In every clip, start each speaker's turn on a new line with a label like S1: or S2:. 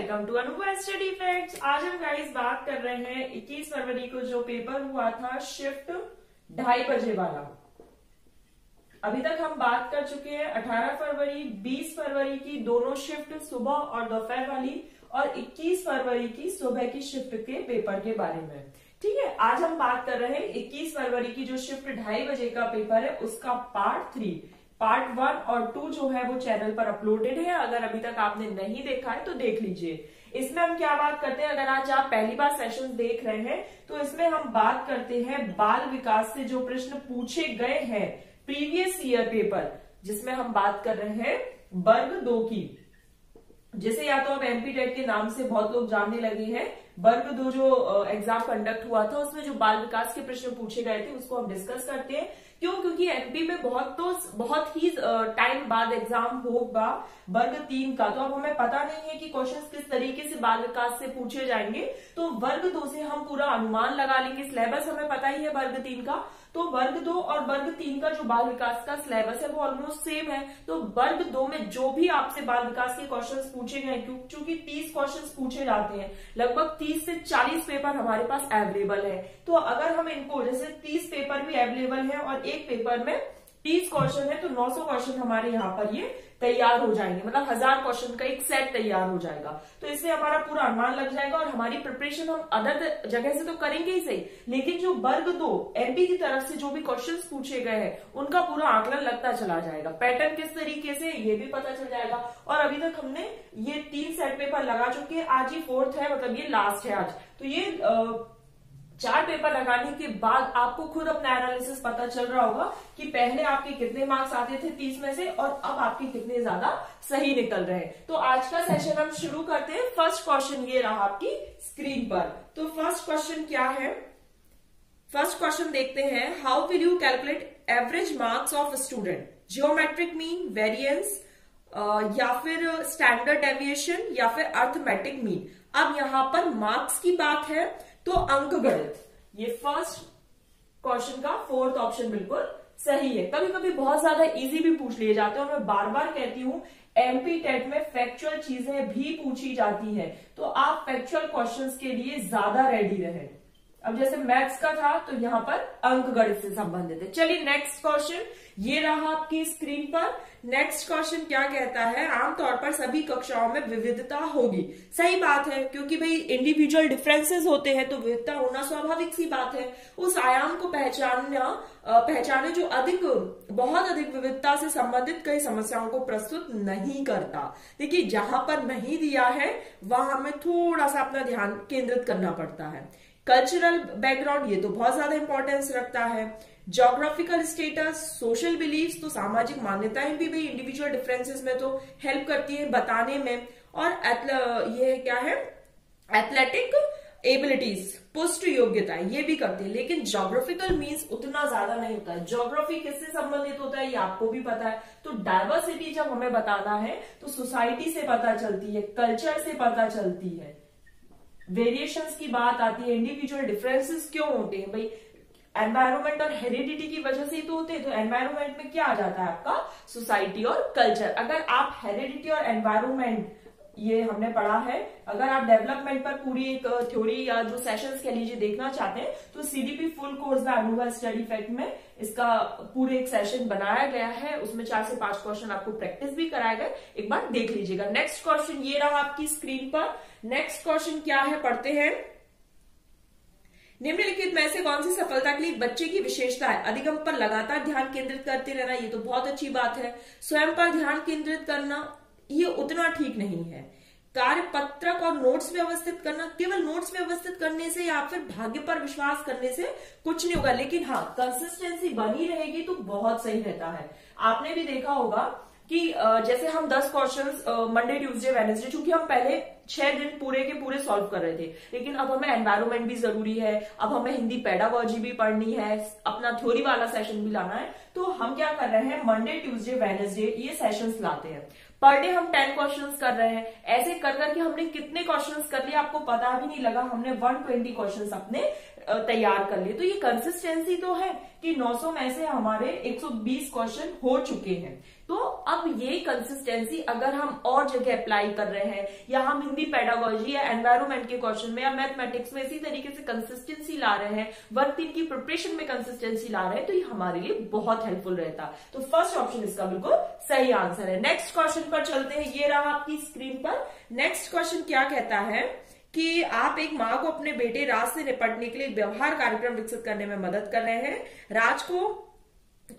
S1: Welcome to अनुभव study facts. आज हम गाइस बात कर रहे हैं 21 फरवरी को जो पेपर हुआ था शिफ्ट 2:30 बजे वाला। अभी तक हम बात कर चुके हैं 18 फरवरी 20 फरवरी की दोनों शिफ्ट सुबह और दोपहर वाली और 21 फरवरी की सुबह की शिफ्ट के पेपर के बारे में। ठीक है, आज हम बात कर रहे हैं 21 फरवरी की जो शिफ्ट 2:30 बजे का पेपर है उसका पार्ट 3, पार्ट 1 और 2 जो है वो चैनल पर अपलोडेड है। अगर अभी तक आपने नहीं देखा है तो देख लीजिए। इसमें हम क्या बात करते हैं, अगर आज आप पहली बार सेशन देख रहे हैं तो इसमें हम बात करते हैं बाल विकास से जो प्रश्न पूछे गए हैं प्रीवियस ईयर पेपर, जिसमें हम बात कर रहे हैं वर्ग 2 की, जिसे या तो अब एमपी टेट के नाम से बहुत लोग जानने लगे हैं। वर्ग 2 जो एग्जाम कंडक्ट हुआ था उसमें जो बाल विकास के प्रश्न पूछे गए थे उसको हम डिस्कस करते हैं। क्यों? क्योंकि एमपी में बहुत ही टाइम बाद एग्जाम होगा वर्ग 3 का, तो अब हमें पता नहीं है कि क्वेश्चंस किस तरीके से बाल विकास से पूछे जाएंगे। तो वर्ग 2 से हम पूरा अनुमान लगा लेंगे। सिलेबस हमें पता ही है वर्ग 3 का, तो वर्ग 2 और वर्ग 3 का जो बाल विकास का सिलेबस है वो ऑलमोस्ट सेम है। तो वर्ग 2 में जो भी आपसे बाल विकास के क्वेश्चंस पूछे गए, क्योंकि 30 क्वेश्चंस पूछे जाते हैं, लगभग 30 से 40 पेपर हमारे पास अवेलेबल है। तो अगर हम इनको, जैसे 30 पेपर भी अवेलेबल है और एक पेपर में 30 क्वेश्चन है, तो 900 क्वेश्चन हमारे यहाँ पर ये तैयार हो जाएंगे, मतलब 1000 क्वेश्चन का एक सेट तैयार हो जाएगा। तो इससे हमारा पूरा अनुमान लग जाएगा और हमारी प्रिपरेशन हम अदर जगह से तो करेंगे ही सही, लेकिन जो वर्ग 2 एमपी की तरफ से जो भी क्वेश्चंस पूछे गए हैं उनका पूरा आकलन लगता चला जाएगा। पैटर्न किस तरीके से ये भी पता चल जाएगा। और अभी तक हमने ये 3 सेट पेपर लगा चुके हैं, आज ही 4th है, मतलब ये लास्ट है आज। तो ये 4 पेपर लगाने के बाद आपको खुद अपना एनालिसिस पता चल रहा होगा कि पहले आपके कितने मार्क्स आते थे 30 में से और अब आपके कितने ज्यादा सही निकल रहे हैं। तो आज का सेशन हम शुरू करते हैं। फर्स्ट क्वेश्चन ये रहा आपकी स्क्रीन पर। तो फर्स्ट क्वेश्चन क्या है? फर्स्ट क्वेश्चन देखते हैं। How will you calculate average marks of student? Geometric mean, variance, या फिर स्टैंडर्ड डेविएशन, या फिर अर्थमेटिक मीन। अब यहां पर मार्क्स की बात है तो अंक गणित, ये फर्स्ट क्वेश्चन का 4th ऑप्शन बिल्कुल सही है। कभी कभी बहुत ज्यादा इजी भी पूछ लिए जाते हैं और मैं बार बार कहती हूं एमपी टेट में फैक्चुअल चीजें भी पूछी जाती है, तो आप फैक्चुअल क्वेश्चंस के लिए ज्यादा रेडी रहें। अब जैसे मैथ्स का था तो यहां पर अंक गणित से संबंधित है। चलिए नेक्स्ट क्वेश्चन ये रहा आपकी स्क्रीन पर। नेक्स्ट क्वेश्चन क्या कहता है? आमतौर पर सभी कक्षाओं में विविधता होगी। सही बात है, क्योंकि भाई इंडिविजुअल डिफरेंसेस होते हैं तो विविधता होना स्वाभाविक सी बात है। उस आयाम को पहचाने जो बहुत अधिक विविधता से संबंधित कई समस्याओं को प्रस्तुत नहीं करता। देखिए जहां पर नहीं दिया है वहां हमें थोड़ा सा अपना ध्यान केंद्रित करना पड़ता है। कल्चरल बैकग्राउंड, ये तो बहुत ज्यादा इंपॉर्टेंस रखता है। ज्योग्राफिकल स्टेटस, सोशल बिलीव्स, तो सामाजिक मान्यताएं भी भाई इंडिविजुअल डिफरेंसेस में तो हेल्प करती है बताने में। और ये क्या है? एथलेटिक एबिलिटीज, पुष्ट योग्यताएं, ये भी करती है। लेकिन ज्योग्राफिकल मीन्स उतना ज्यादा नहीं होता है। ज्योग्राफी किससे संबंधित होता है ये आपको भी पता है। तो डाइवर्सिटी जब हमें बताना है तो सोसाइटी से पता चलती है, कल्चर से पता चलती है। वेरिएशंस की बात आती है, इंडिविजुअल डिफरेंसेस क्यों होते हैं? भाई एनवायरमेंट और हेरिडिटी की वजह से ही तो होते हैं। तो एनवायरमेंट में क्या आ जाता है आपका? सोसाइटी और कल्चर। अगर आप हेरिडिटी और एनवायरमेंट, ये हमने पढ़ा है, अगर आप डेवलपमेंट पर पूरी एक थ्योरी या जो सेशंस कह लीजिए देखना चाहते हैं तो सीडीपी फुल कोर्स द अनुभव स्टडी फैक्ट में इसका पूरे एक सेशन बनाया गया है। उसमें 4 से 5 क्वेश्चन आपको प्रैक्टिस भी कराया गया, एक बार देख लीजिएगा। नेक्स्ट क्वेश्चन ये रहा आपकी स्क्रीन पर। नेक्स्ट क्वेश्चन क्या है, पढ़ते हैं। निम्नलिखित में से कौन सी सफलता के लिए बच्चे की विशेषता है? अधिगम पर लगातार ध्यान केंद्रित करते रहना, ये तो बहुत अच्छी बात है। स्वयं पर ध्यान केंद्रित करना ये उतना ठीक नहीं है। कार्य पत्रक और नोट्स व्यवस्थित करना, केवल नोट्स व्यवस्थित करने से या फिर भाग्य पर विश्वास करने से कुछ नहीं होगा, लेकिन हाँ कंसिस्टेंसी बनी रहेगी तो बहुत सही रहता है। आपने भी देखा होगा कि जैसे हम 10 क्वेश्चंस मंडे ट्यूसडे वेडनेसडे, चूंकि हम पहले 6 दिन पूरे के पूरे सॉल्व कर रहे थे, लेकिन अब हमें एनवायरमेंट भी जरूरी है, अब हमें हिंदी पेडागोजी भी पढ़नी है, अपना थ्योरी वाला सेशन भी लाना है। तो हम क्या कर रहे हैं, मंडे ट्यूसडे वेडनेसडे ये सेशंस लाते हैं। पर डे हम 10 क्वेश्चंस कर रहे हैं। ऐसे कर करके हमने कितने क्वेश्चंस कर लिए आपको पता भी नहीं लगा। हमने 120 क्वेश्चंस अपने तैयार कर लिए। तो ये कंसिस्टेंसी तो है कि 900 में से हमारे 120 क्वेश्चन हो चुके हैं। तो अब ये कंसिस्टेंसी अगर हम और जगह अप्लाई कर रहे हैं, या हम हिंदी पेडागोजी या एनवायरमेंट के क्वेश्चन में या मैथमेटिक्स में इसी तरीके से कंसिस्टेंसी ला रहे हैं, वर्क 3 की प्रिपरेशन में कंसिस्टेंसी ला रहे हैं, तो ये हमारे लिए बहुत हेल्पफुल रहता। तो फर्स्ट ऑप्शन इसका बिल्कुल सही आंसर है। नेक्स्ट क्वेश्चन पर चलते हैं, ये रहा आपकी स्क्रीन पर। नेक्स्ट क्वेश्चन क्या कहता है कि आप एक माँ को अपने बेटे राज से निपटने के लिए व्यवहार कार्यक्रम विकसित करने में मदद कर रहे हैं। राज को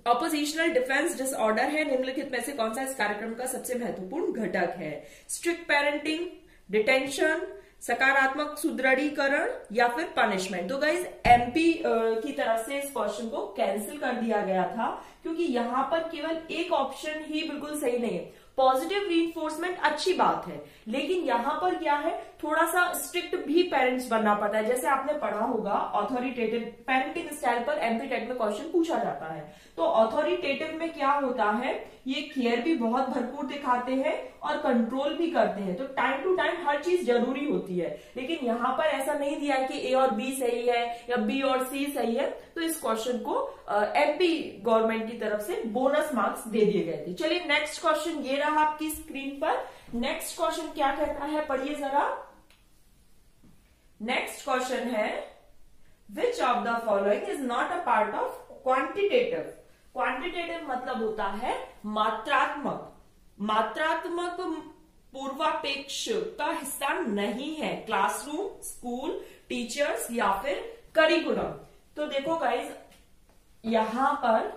S1: ऑपोजिशनल डिफेंस डिसऑर्डर है, निम्नलिखित में से कौन सा इस कार्यक्रम का सबसे महत्वपूर्ण घटक है? स्ट्रिक्ट पेरेंटिंग, डिटेंशन, सकारात्मक सुदृढ़ीकरण या फिर पनिशमेंट। तो गाइज एमपी की तरफ से इस क्वेश्चन को कैंसिल कर दिया गया था, क्योंकि यहां पर केवल एक ऑप्शन ही बिल्कुल सही नहीं है। पॉजिटिव रीइंफोर्समेंट अच्छी बात है, लेकिन यहां पर क्या है, थोड़ा सा स्ट्रिक्ट भी पेरेंट्स बनना पड़ता है। जैसे आपने पढ़ा होगा ऑथोरिटेटिव पेरेंटिंग स्टाइल पर एमपी टेट में क्वेश्चन पूछा जाता है। तो ऑथोरिटेटिव में क्या होता है, ये केयर भी बहुत भरपूर दिखाते हैं और कंट्रोल भी करते हैं। तो टाइम टू टाइम हर चीज जरूरी होती है, लेकिन यहां पर ऐसा नहीं दिया कि ए और बी सही है या बी और सी सही है। तो इस क्वेश्चन को एमपी गवर्नमेंट की तरफ से बोनस मार्क्स दे दिए गए थे। चलिए नेक्स्ट क्वेश्चन ये रहा आपकी स्क्रीन पर। नेक्स्ट क्वेश्चन क्या कहता है, पढ़िए जरा। नेक्स्ट क्वेश्चन है, which of the following is not a part of quantitative. Quantitative मतलब होता है मात्रात्मक। मात्रात्मक पूर्वापेक्ष का हिस्सा नहीं है क्लासरूम, स्कूल, टीचर्स या फिर करिकुलम। तो देखो गाइज, यहां पर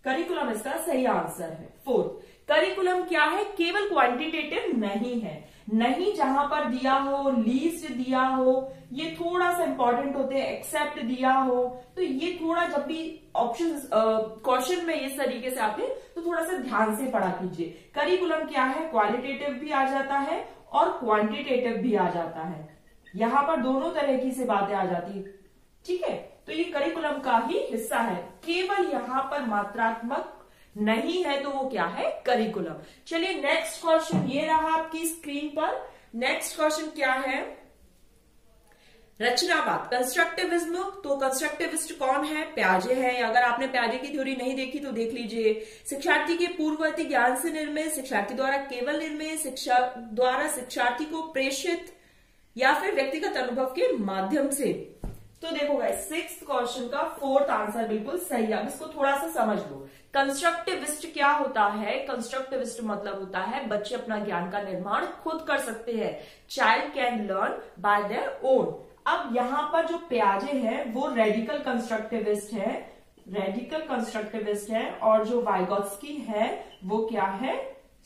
S1: करिकुलम इसका सही आंसर है। फोर्थ, करिकुलम क्या है, केवल क्वांटिटेटिव नहीं है। नहीं जहां पर दिया हो, लीस्ट दिया हो, ये थोड़ा सा इंपॉर्टेंट होते हैं। एक्सेप्ट दिया हो, तो ये थोड़ा जब भी ऑप्शन क्वेश्चन में इस तरीके से आते तो थोड़ा सा ध्यान से पढ़ा कीजिए। करिकुलम क्या है, क्वालिटेटिव भी आ जाता है और क्वांटिटेटिव भी आ जाता है। यहां पर दोनों तरह की से बातें आ जाती है, ठीक है। तो ये करिकुलम का ही हिस्सा है, केवल यहां पर मात्रात्मक नहीं है, तो वो क्या है, करिकुलम। चलिए नेक्स्ट क्वेश्चन ये रहा आपकी स्क्रीन पर। नेक्स्ट क्वेश्चन क्या है, रचनावाद, कंस्ट्रक्टिविज्म। तो कंस्ट्रक्टिविस्ट कौन है, प्याजे है। अगर आपने प्याजे की थ्योरी नहीं देखी तो देख लीजिए। शिक्षार्थी के पूर्ववर्ती ज्ञान से निर्मित, शिक्षार्थी द्वारा केवल निर्मित, शिक्षा द्वारा शिक्षार्थी को प्रेषित या फिर व्यक्तिगत अनुभव के माध्यम से। तो देखो गाइस, सिक्स्थ क्वेश्चन का फोर्थ आंसर बिल्कुल सही है। अब इसको थोड़ा सा समझ लो। कंस्ट्रक्टिविस्ट क्या होता है, कंस्ट्रक्टिविस्ट मतलब होता है बच्चे अपना ज्ञान का निर्माण खुद कर सकते हैं। Child can learn by their own. अब यहां पर जो प्याजे है वो रेडिकल कंस्ट्रक्टिविस्ट है, रेडिकल कंस्ट्रक्टिविस्ट है, और जो वाइगोत्स्की है वो क्या है,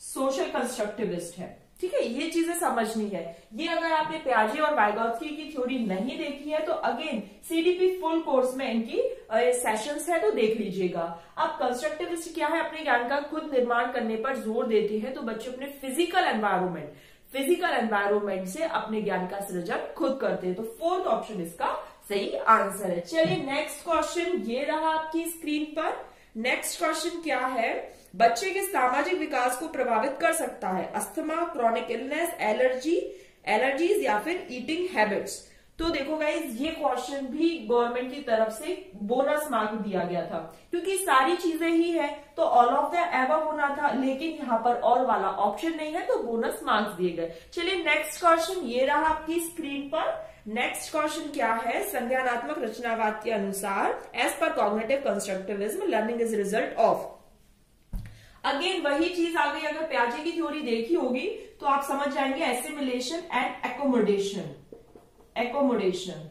S1: सोशल कंस्ट्रक्टिविस्ट है। ठीक है, ये चीजें समझनी है। ये अगर आपने प्याजे और वाइगोत्स्की की थ्योरी नहीं देखी है तो अगेन सीडीपी फुल कोर्स में इनकी सेशंस है, तो देख लीजिएगा। अब कंस्ट्रक्टिविस्ट क्या है, अपने ज्ञान का खुद निर्माण करने पर जोर देते हैं। तो बच्चे अपने फिजिकल एनवायरमेंट से अपने ज्ञान का सृजन खुद करते हैं। तो फोर्थ ऑप्शन इसका सही आंसर है। चलिए नेक्स्ट क्वेश्चन ये रहा आपकी स्क्रीन पर। नेक्स्ट क्वेश्चन क्या है, बच्चे के सामाजिक विकास को प्रभावित कर सकता है अस्थमा, क्रॉनिक इलनेस, एलर्जीज या फिर ईटिंग हैबिट्स। तो देखो गाइज, ये क्वेश्चन भी गवर्नमेंट की तरफ से बोनस मार्क दिया गया था, क्योंकि सारी चीजें ही है तो ऑल ऑफ द एबव होना था, लेकिन यहाँ पर और वाला ऑप्शन नहीं है तो बोनस मार्क्स दिए गए। चलिए नेक्स्ट क्वेश्चन ये रहा आपकी स्क्रीन पर। नेक्स्ट क्वेश्चन क्या है, संज्ञानात्मक रचनावाद के अनुसार as per cognitive constructivism learning is result of. Again वही चीज आ गई, अगर प्याजे की थ्योरी देखी होगी तो आप समझ जाएंगे, एसिमिलेशन एंड एकोमोडेशन।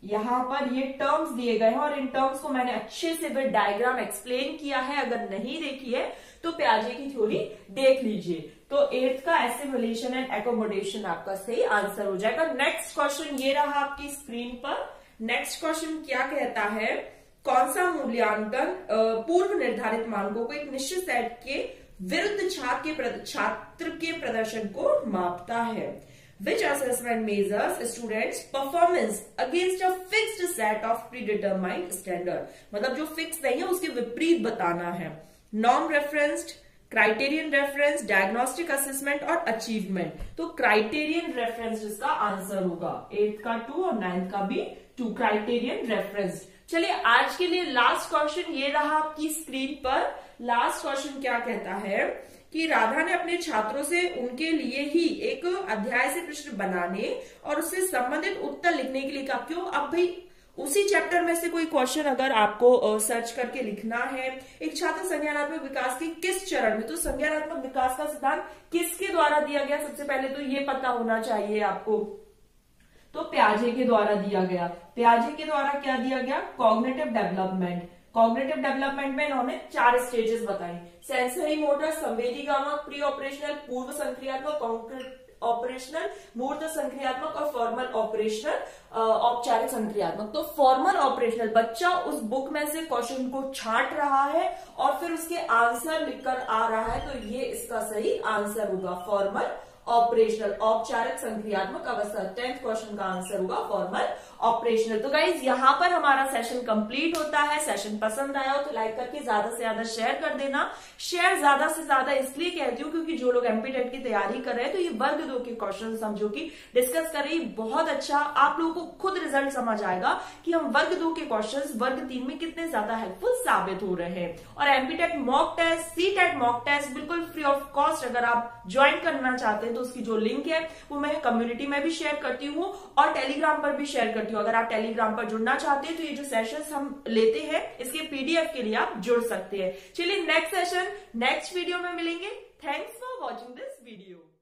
S1: यहां पर ये टर्म्स दिए गए हैं और इन टर्म्स को मैंने अच्छे से विद डायग्राम एक्सप्लेन किया है। अगर नहीं देखी है तो प्याजे की थ्योरी देख लीजिए। तो 8th का एसिमिलेशन एंड एकोमोडेशन आपका सही आंसर हो जाएगा। नेक्स्ट क्वेश्चन ये रहा आपकी स्क्रीन पर। नेक्स्ट क्वेश्चन क्या कहता है, कौन सा मूल्यांकन पूर्व निर्धारित मानकों को एक निश्चित सेट के विरुद्ध छात्र के प्रदर्शन को मापता है। Which assessment measures students' performance against a fixed set of predetermined standard? मतलब जो फिक्स नहीं है उसके विपरीत बताना है। Norm referenced, criterion reference, diagnostic assessment और अचीवमेंट। तो क्राइटेरियन रेफरेंस जिसका आंसर होगा, 8th का 2 और 9th का भी 2, क्राइटेरियन रेफरेंस। चलिए आज के लिए लास्ट क्वेश्चन ये रहा आपकी स्क्रीन पर। लास्ट क्वेश्चन क्या कहता है कि राधा ने अपने छात्रों से उनके लिए ही एक अध्याय से प्रश्न बनाने और उससे संबंधित उत्तर लिखने के लिए कहा। क्यों? अब भाई उसी चैप्टर में से कोई क्वेश्चन अगर आपको सर्च करके लिखना है, एक छात्र संज्ञानात्मक विकास के किस चरण में, तो संज्ञानात्मक विकास का सिद्धांत किसके द्वारा दिया गया, सबसे पहले तो ये पता होना चाहिए आपको। तो प्याजे के द्वारा दिया गया। प्याजे के द्वारा क्या दिया गया? Cognitive development. कॉग्निटिव डेवलपमेंट में इन्होंने 4 स्टेजेस बताए, सेंसरी मोटर, संवेदीगामक, प्री ऑपरेशनल, पूर्व संक्रियात्मक, ऑपरेशनल, मूर्त संक्रियात्मक और फॉर्मल ऑपरेशनल, औपचारिक संक्रियात्मक। तो फॉर्मल ऑपरेशनल, बच्चा उस बुक में से क्वेश्चन को छांट रहा है और फिर उसके आंसर लिखकर आ रहा है, तो ये इसका सही आंसर होगा फॉर्मल ऑपरेशनल, औपचारिक संक्रियात्मक अवस्था। 10th क्वेश्चन का आंसर होगा फॉर्मल ऑपरेशनल। तो गाइज यहाँ पर हमारा सेशन कंप्लीट होता है। सेशन पसंद आया हो तो लाइक करके ज्यादा से ज्यादा शेयर कर देना। शेयर ज्यादा से ज्यादा इसलिए कहती हूँ क्योंकि जो लोग एमपीटेट की तैयारी कर रहे हैं तो ये वर्ग 2 के क्वेश्चन समझो कि डिस्कस करें, बहुत अच्छा आप लोगों को खुद रिजल्ट समझ आएगा कि हम वर्ग 2 के क्वेश्चन वर्ग 3 में कितने ज्यादा हेल्पफुल साबित हो रहे हैं। और MPTET mock test, CTET mock test बिल्कुल फ्री ऑफ कॉस्ट अगर आप ज्वाइन करना चाहते हैं तो उसकी जो लिंक है वो मैं कम्युनिटी में भी शेयर करती हूँ और टेलीग्राम पर भी शेयर करती हूँ। अगर आप टेलीग्राम पर जुड़ना चाहते हैं तो ये जो सेशंस हम लेते हैं इसके पीडीएफ के लिए आप जुड़ सकते हैं। चलिए नेक्स्ट सेशन नेक्स्ट वीडियो में मिलेंगे। Thanks for watching this video.